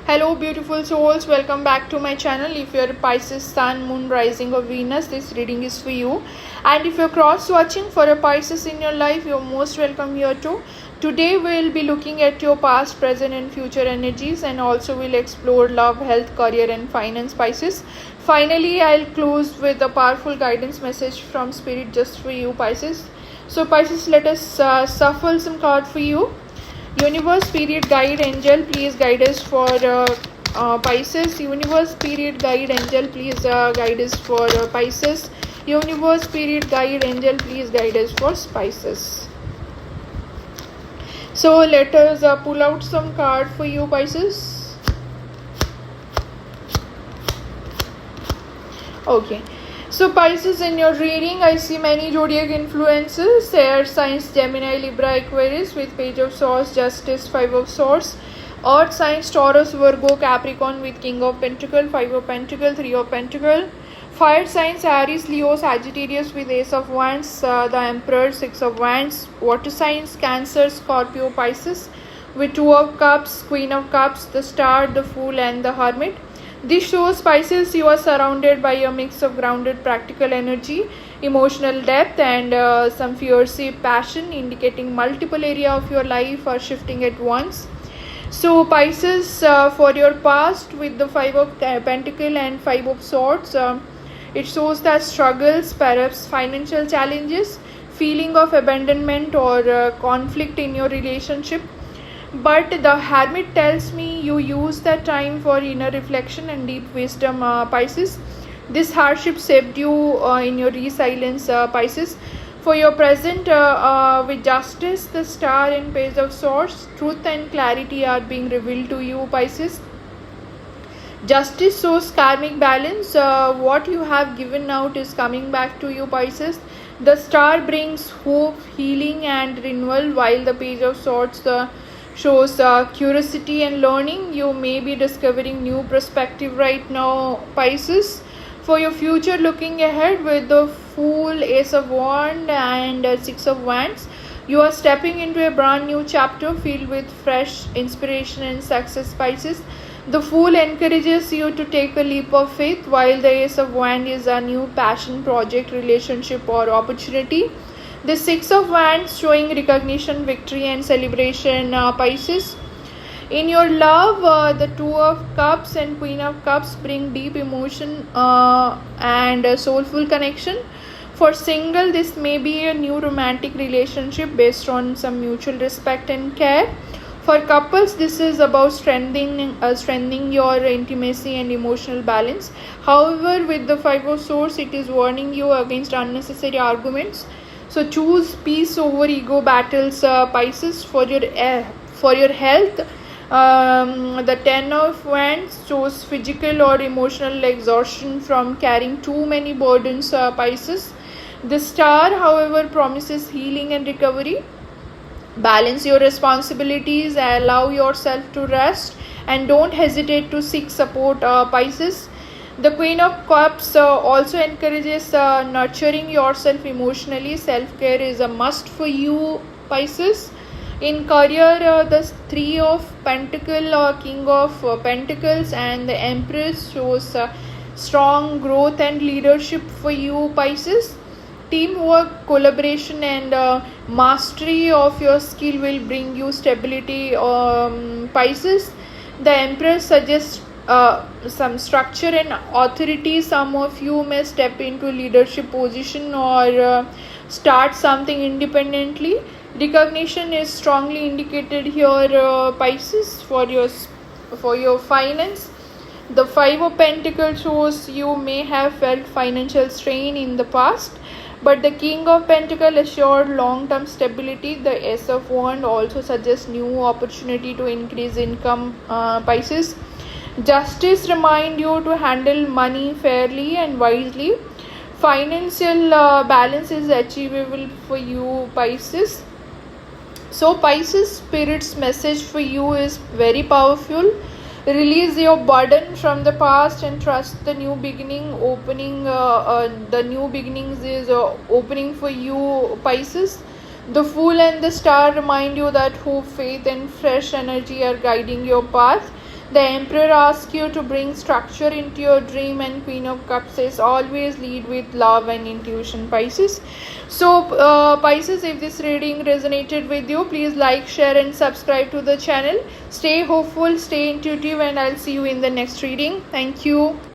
Hello beautiful souls, welcome back to my channel. If you're Pisces Sun, Moon, Rising or Venus, this reading is for you. And if you're cross watching for a Pisces in your life, you're most welcome here too. Today we'll be looking at your past, present and future energies, and also we'll explore love, health, career and finance Pisces. Finally, I'll close with a powerful guidance message from Spirit just for you Pisces. So Pisces, let us shuffle some card for you. Universe, Spirit, Guide, Angel, please guide us for Pisces. Universe, Spirit, Guide, Angel, please guide us for Pisces. Universe, Spirit, Guide, Angel, please guide us for Pisces. So let us pull out some card for you Pisces. Okay. So Pisces, in your reading, I see many zodiac influences. Air signs Gemini, Libra, Aquarius with Page of Swords, Justice, Five of Swords. Earth signs Taurus, Virgo, Capricorn with King of Pentacle, Five of Pentacle, Three of Pentacle. Fire signs Aries, Leo, Sagittarius with Ace of Wands, the Emperor, Six of Wands. Water signs Cancer, Scorpio, Pisces with Two of Cups, Queen of Cups, the Star, the Fool and the Hermit. This shows Pisces you are surrounded by a mix of grounded practical energy, emotional depth and some fierce passion, indicating multiple areas of your life are shifting at once. So Pisces, for your past with the Five of Pentacle and Five of Swords, it shows that struggles, perhaps financial challenges, feeling of abandonment or conflict in your relationship. But the Hermit tells me you use that time for inner reflection and deep wisdom Pisces. This hardship shaped you in your resilience Pisces. For your present with Justice, the Star and Page of Swords, truth and clarity are being revealed to you Pisces. Justice shows karmic balance. What you have given out is coming back to you Pisces. The Star brings hope, healing and renewal, while the Page of Swords shows curiosity and learning. You may be discovering new perspective right now Pisces. For your future, looking ahead with the Fool, Ace of Wands and Six of Wands, you are stepping into a brand new chapter filled with fresh inspiration and success Pisces. The Fool encourages you to take a leap of faith, while the Ace of Wands is a new passion, project, relationship or opportunity. The Six of Wands showing recognition, victory and celebration Pisces. In your love, the Two of Cups and Queen of Cups bring deep emotion and soulful connection. For single, this may be a new romantic relationship based on some mutual respect and care. For couples, this is about strengthening your intimacy and emotional balance. However, with the Five of Swords, it is warning you against unnecessary arguments. So choose peace over ego battles Pisces. For your health, the Ten of Wands shows physical or emotional exhaustion from carrying too many burdens Pisces. The Star, however, promises healing and recovery. Balance your responsibilities, allow yourself to rest and don't hesitate to seek support Pisces. The Queen of Cups also encourages nurturing yourself emotionally. Self-care is a must for you Pisces. In career, the Three of Pentacle, King of Pentacles and the Empress shows strong growth and leadership for you Pisces. Teamwork, collaboration and mastery of your skill will bring you stability Pisces. The Empress suggests some structure and authority. Some of you may step into leadership position or start something independently. Recognition is strongly indicated here Pisces. For your finance, the Five of Pentacles shows you may have felt financial strain in the past, but the King of Pentacles assured long-term stability. The Ace of Wands also suggests new opportunity to increase income Pisces. Justice remind you to handle money fairly and wisely. Financial balance is achievable for you Pisces. So Pisces, Spirit's message for you is very powerful. Release your burden from the past and trust the new beginning. The new beginnings is opening for you Pisces. The Fool and the Star remind you that hope, faith and fresh energy are guiding your path. The Emperor asks you to bring structure into your dream, and Queen of Cups says always lead with love and intuition, Pisces. So Pisces, if this reading resonated with you, please like, share and subscribe to the channel. Stay hopeful, stay intuitive, and I'll see you in the next reading. Thank you.